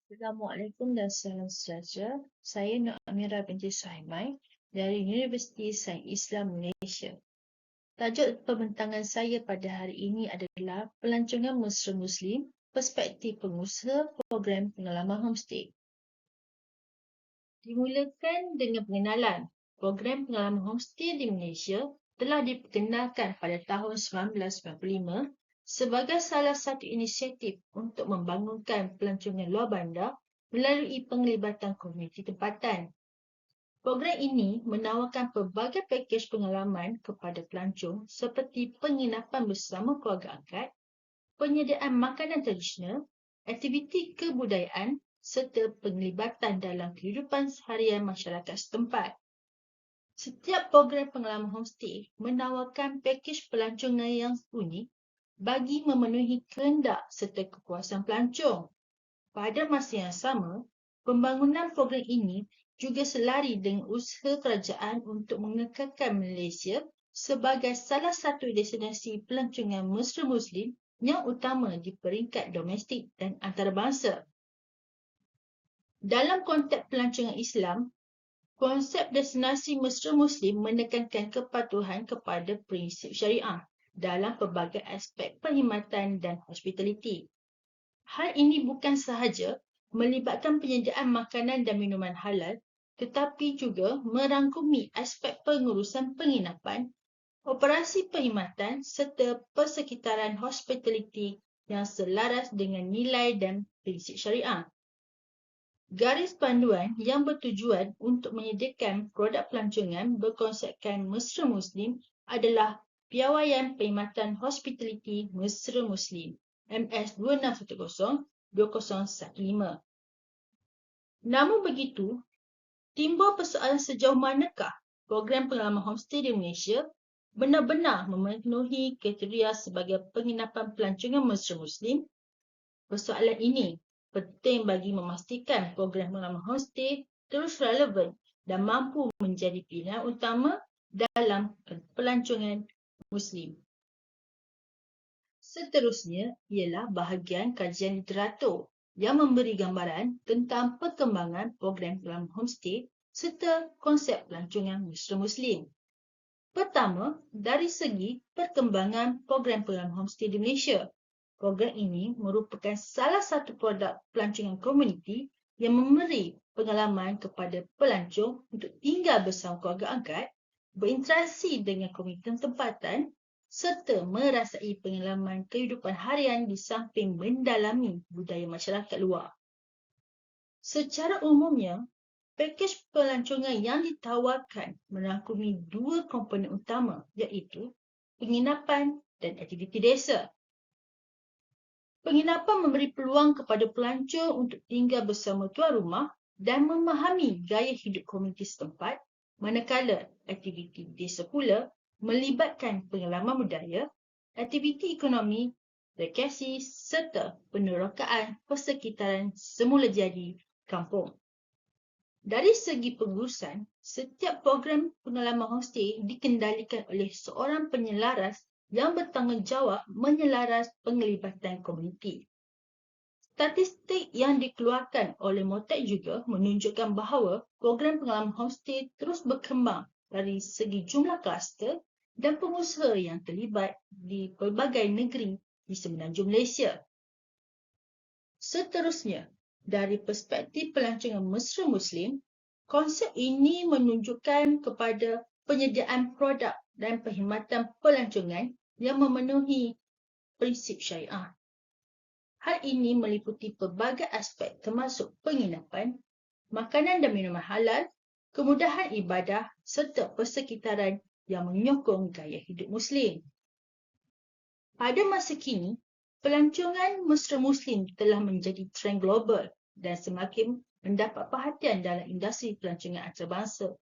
Assalamualaikum dan salam sejahtera. Saya Nur Amira binti Suhaimai dari Universiti Sains Islam Malaysia. Tajuk pembentangan saya pada hari ini adalah Pelancongan Mesra Muslim, Perspektif Pengusaha Program Pengalaman Homestay. Dimulakan dengan pengenalan. Program Pengalaman Homestay di Malaysia telah diperkenalkan pada tahun 1995 sebagai salah satu inisiatif untuk membangunkan pelancongan luar bandar melalui penglibatan komuniti tempatan. Program ini menawarkan pelbagai pakej pengalaman kepada pelancong seperti penginapan bersama keluarga angkat, penyediaan makanan tradisional, aktiviti kebudayaan serta penglibatan dalam kehidupan harian masyarakat setempat. Setiap program pengalaman homestay menawarkan pakej pelancongan yang unik bagi memenuhi kehendak serta kepuasan pelancong. Pada masa yang sama, pembangunan program ini juga selari dengan usaha kerajaan untuk mengekalkan Malaysia sebagai salah satu destinasi pelancongan mesra Muslim yang utama di peringkat domestik dan antarabangsa. Dalam konteks pelancongan Islam, konsep destinasi mesra Muslim menekankan kepatuhan kepada prinsip syariah dalam pelbagai aspek perkhidmatan dan hospitality. Hal ini bukan sahaja melibatkan penyediaan makanan dan minuman halal, tetapi juga merangkumi aspek pengurusan penginapan, operasi perkhidmatan serta persekitaran hospitality yang selaras dengan nilai dan prinsip syariah. Garis panduan yang bertujuan untuk menyediakan produk pelancongan berkonsepkan mesra Muslim adalah Piawaian Perkhidmatan Hospitality Mesra Muslim MS2610-2015. Namun begitu, timbul persoalan sejauh manakah program pengalaman homestay di Malaysia benar-benar memenuhi kriteria sebagai penginapan pelancongan mesra Muslim. Persoalan ini penting bagi memastikan program pengalaman homestay terus relevan dan mampu menjadi pilihan utama dalam pelancongan Muslim. Seterusnya ialah bahagian kajian literatur yang memberi gambaran tentang perkembangan program pengalaman homestay serta konsep pelancongan mesra Muslim. Pertama, dari segi perkembangan program pengalaman homestay di Malaysia. Program ini merupakan salah satu produk pelancongan komuniti yang memberi pengalaman kepada pelancong untuk tinggal bersama keluarga angkat, berinteraksi dengan komuniti tempatan serta merasai pengalaman kehidupan harian di samping mendalami budaya masyarakat luar. Secara umumnya, pakej pelancongan yang ditawarkan merangkumi dua komponen utama iaitu penginapan dan aktiviti desa. Penginapan memberi peluang kepada pelancong untuk tinggal bersama tuan rumah dan memahami gaya hidup komuniti setempat, manakala aktiviti desa pula melibatkan pengalaman budaya, aktiviti ekonomi, rekreasi serta penerokaan persekitaran semula jadi kampung. Dari segi pengurusan, setiap program pengalaman homestay dikendalikan oleh seorang penyelaras yang bertanggungjawab menyelaras penglibatan komuniti. Statistik yang dikeluarkan oleh Motek juga menunjukkan bahawa program pengalaman homestay terus berkembang dari segi jumlah kluster dan pengusaha yang terlibat di pelbagai negeri di semenanjung Malaysia. Seterusnya, dari perspektif pelancongan mesra Muslim, konsep ini menunjukkan kepada penyediaan produk dan perkhidmatan pelancongan yang memenuhi prinsip syariah. Hal ini meliputi pelbagai aspek termasuk penginapan, makanan dan minuman halal, kemudahan ibadah serta persekitaran yang menyokong gaya hidup Muslim. Pada masa kini, pelancongan mesra Muslim telah menjadi trend global dan semakin mendapat perhatian dalam industri pelancongan antarabangsa.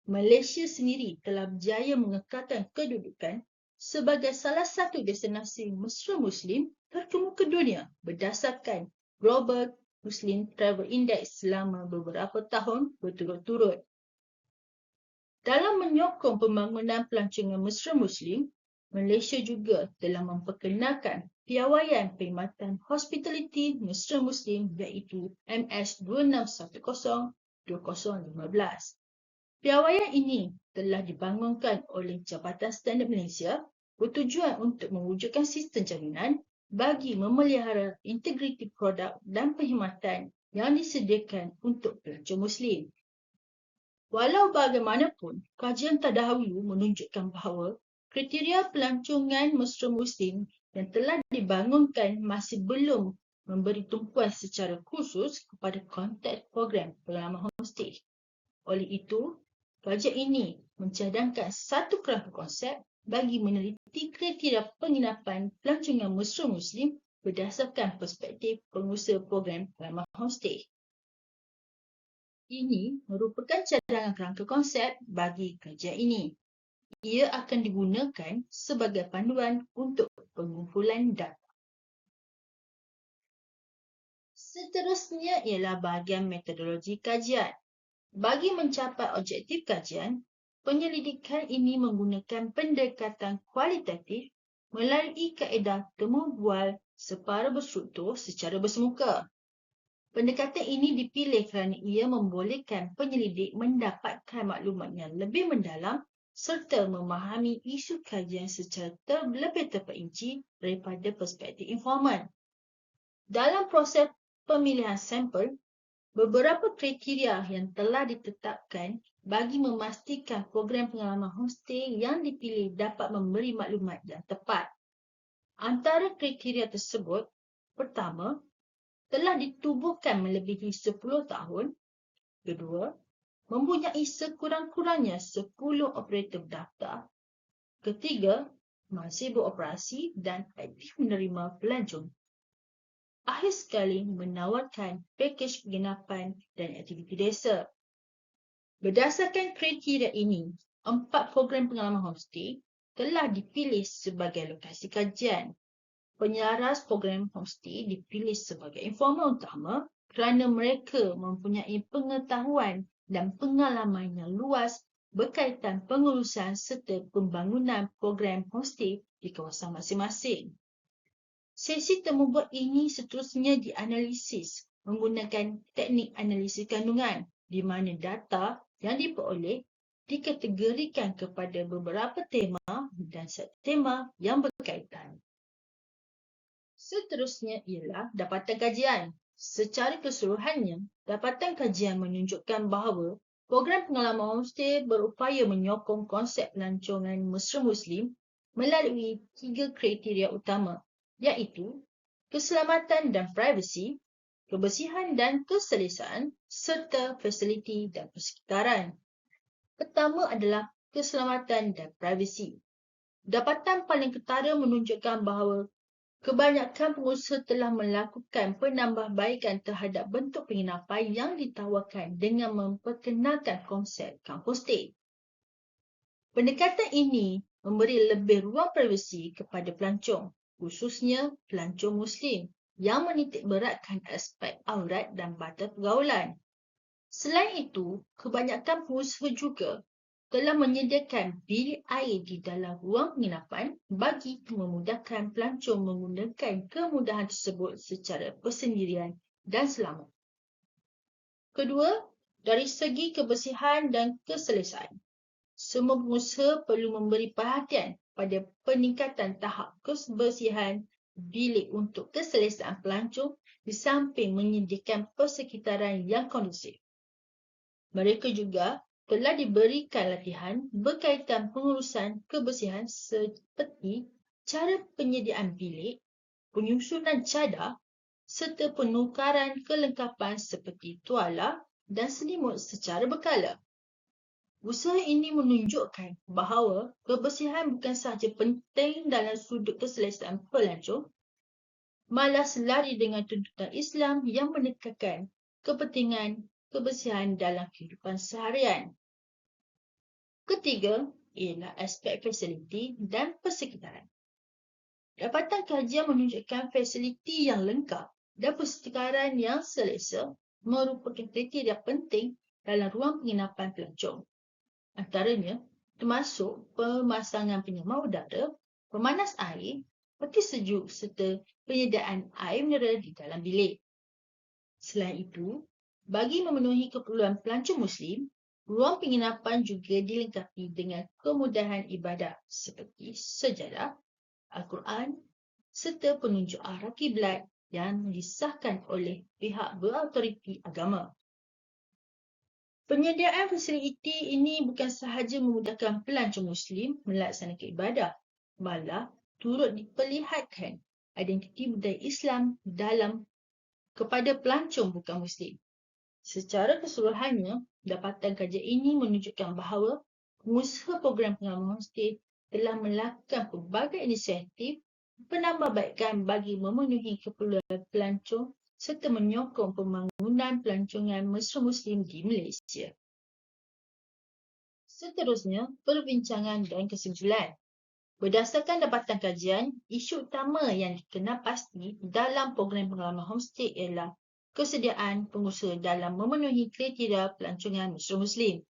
Malaysia sendiri telah berjaya mengekalkan kedudukan sebagai salah satu destinasi mesra Muslim terkemuka dunia berdasarkan Global Muslim Travel Index selama beberapa tahun berturut-turut. Dalam menyokong pembangunan pelancongan mesra Muslim, Malaysia juga telah memperkenalkan Piawaian Perkhidmatan Hospitality Mesra Muslim iaitu MS2610-2015. Piawaian ini telah dibangunkan oleh Jabatan Standard Malaysia bertujuan untuk mewujudkan sistem jaminan bagi memelihara integriti produk dan perkhidmatan yang disediakan untuk pelancong Muslim. Walau bagaimanapun, kajian terdahulu menunjukkan bahawa kriteria pelancongan mesra Muslim yang telah dibangunkan masih belum memberi tumpuan secara khusus kepada konteks program pengalaman homestay. Oleh itu, kajian ini mencadangkan satu kerangka konsep bagi meneliti kriteria penginapan pelancongan mesra Muslim berdasarkan perspektif pengusaha program pengalaman homestay. Ini merupakan cadangan kerangka konsep bagi kajian ini. Ia akan digunakan sebagai panduan untuk pengumpulan data. Seterusnya ialah bahagian metodologi kajian. Bagi mencapai objektif kajian, penyelidikan ini menggunakan pendekatan kualitatif melalui kaedah temu bual separa berstruktur secara bersemuka. Pendekatan ini dipilih kerana ia membolehkan penyelidik mendapatkan maklumat yang lebih mendalam serta memahami isu kajian secara lebih terperinci daripada perspektif informan. Dalam proses pemilihan sampel, beberapa kriteria yang telah ditetapkan bagi memastikan program pengalaman homestay yang dipilih dapat memberi maklumat yang tepat. Antara kriteria tersebut, pertama, telah ditubuhkan melebihi 10 tahun. Kedua, mempunyai sekurang-kurangnya 10 operator berdaftar. Ketiga, masih beroperasi dan aktif menerima pelancong. Akhir sekali, menawarkan pakej penginapan dan aktiviti desa. Berdasarkan kriteria ini, 4 program pengalaman homestay telah dipilih sebagai lokasi kajian. Penyelaras program homestay dipilih sebagai informan utama kerana mereka mempunyai pengetahuan dan pengalaman yang luas berkaitan pengurusan serta pembangunan program homestay di kawasan masing-masing. Sesi temubual ini seterusnya dianalisis menggunakan teknik analisis kandungan di mana data yang diperoleh dikategorikan kepada beberapa tema dan subtema yang berkaitan. Seterusnya ialah dapatan kajian. Secara keseluruhannya, dapatan kajian menunjukkan bahawa program pengalaman homestay berupaya menyokong konsep pelancongan mesra Muslim melalui 3 kriteria utama, iaitu keselamatan dan privasi, kebersihan dan keselesaan, serta fasiliti dan persekitaran. Pertama adalah keselamatan dan privasi. Dapatan paling ketara menunjukkan bahawa kebanyakan pengusaha telah melakukan penambahbaikan terhadap bentuk penginapan yang ditawarkan dengan memperkenalkan konsep kampus stay. Pendekatan ini memberi lebih ruang privasi kepada pelancong, khususnya pelancong Muslim yang menitik beratkan aspek aurat dan batas pergaulan. Selain itu, kebanyakan pengusaha juga telah menyediakan bilik air di dalam ruang penginapan bagi memudahkan pelancong menggunakan kemudahan tersebut secara persendirian dan selamat. Kedua, dari segi kebersihan dan keselesaan. Semua pengusaha perlu memberi perhatian pada peningkatan tahap kebersihan bilik untuk keselesaan pelancong di samping menyediakan persekitaran yang kondusif. Mereka juga telah diberikan latihan berkaitan pengurusan kebersihan seperti cara penyediaan bilik, penyusunan cadar serta penukaran kelengkapan seperti tuala dan selimut secara berkala. Usaha ini menunjukkan bahawa kebersihan bukan sahaja penting dalam sudut keselesaan pelancong, malah selari dengan tuntutan Islam yang menekankan kepentingan kebersihan dalam kehidupan seharian. Ketiga ialah aspek fasiliti dan persekitaran. Dapatan kajian menunjukkan fasiliti yang lengkap dan persekitaran yang selesa merupakan kriteria penting dalam ruang penginapan pelancong. Antaranya termasuk pemasangan penyaman udara, pemanas air, peti sejuk serta penyediaan air mineral di dalam bilik. Selain itu, bagi memenuhi keperluan pelancong Muslim, ruang penginapan juga dilengkapi dengan kemudahan ibadah seperti sejadah, Al-Quran serta penunjuk arah kiblat yang disahkan oleh pihak berautoriti agama. Penyediaan fasiliti ini bukan sahaja memudahkan pelancong Muslim melaksanakan ibadah, malah turut diperlihatkan identiti budaya Islam kepada pelancong bukan Muslim. Secara keseluruhannya, dapatan kajian ini menunjukkan bahawa pengusaha program pengalaman homestay telah melakukan pelbagai inisiatif penambahbaikan bagi memenuhi keperluan pelancong serta menyokong pembangunan pelancongan mesra Muslim di Malaysia. Seterusnya, perbincangan dan kesimpulan. Berdasarkan dapatan kajian, isu utama yang dikenal pasti dalam program pengalaman homestay ialah kesediaan pengusaha dalam memenuhi kriteria pelancongan mesra Muslim.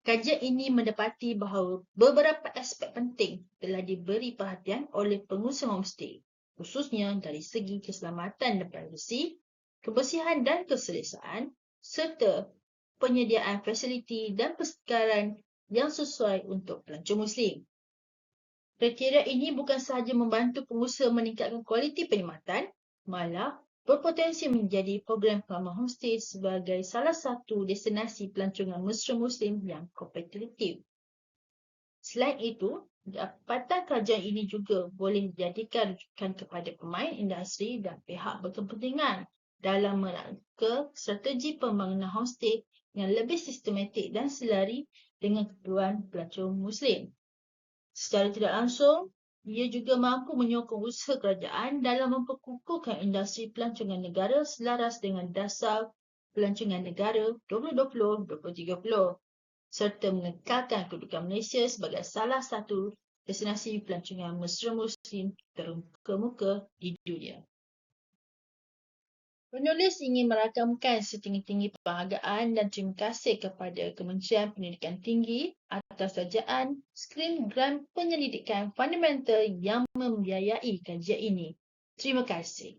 Kajian ini mendapati bahawa beberapa aspek penting telah diberi perhatian oleh pengusaha homestay, khususnya dari segi keselamatan dan privasi, kebersihan dan keselesaan, serta penyediaan fasiliti dan persekitaran yang sesuai untuk pelancong Muslim. Kriteria ini bukan sahaja membantu pengusaha meningkatkan kualiti perkhidmatan, malah berpotensi menjadi program pengalaman homestay sebagai salah satu destinasi pelancongan mesra Muslim yang kompetitif. Selain itu, dapatan kajian ini juga boleh dijadikan rujukan kepada pemain industri dan pihak berkepentingan dalam merangka strategi pembangunan homestay yang lebih sistematik dan selari dengan keperluan pelancong Muslim. Secara tidak langsung, ia juga mampu menyokong usaha kerajaan dalam memperkukuhkan industri pelancongan negara selaras dengan dasar pelancongan negara 2020-2030 serta mengekalkan kedudukan Malaysia sebagai salah satu destinasi pelancongan mesra Muslim terkemuka di dunia. Penulis ingin merakamkan setinggi-tinggi penghargaan dan terima kasih kepada Kementerian Pendidikan Tinggi atas sajaan skrim grant penyelidikan fundamental yang membiayai kajian ini. Terima kasih.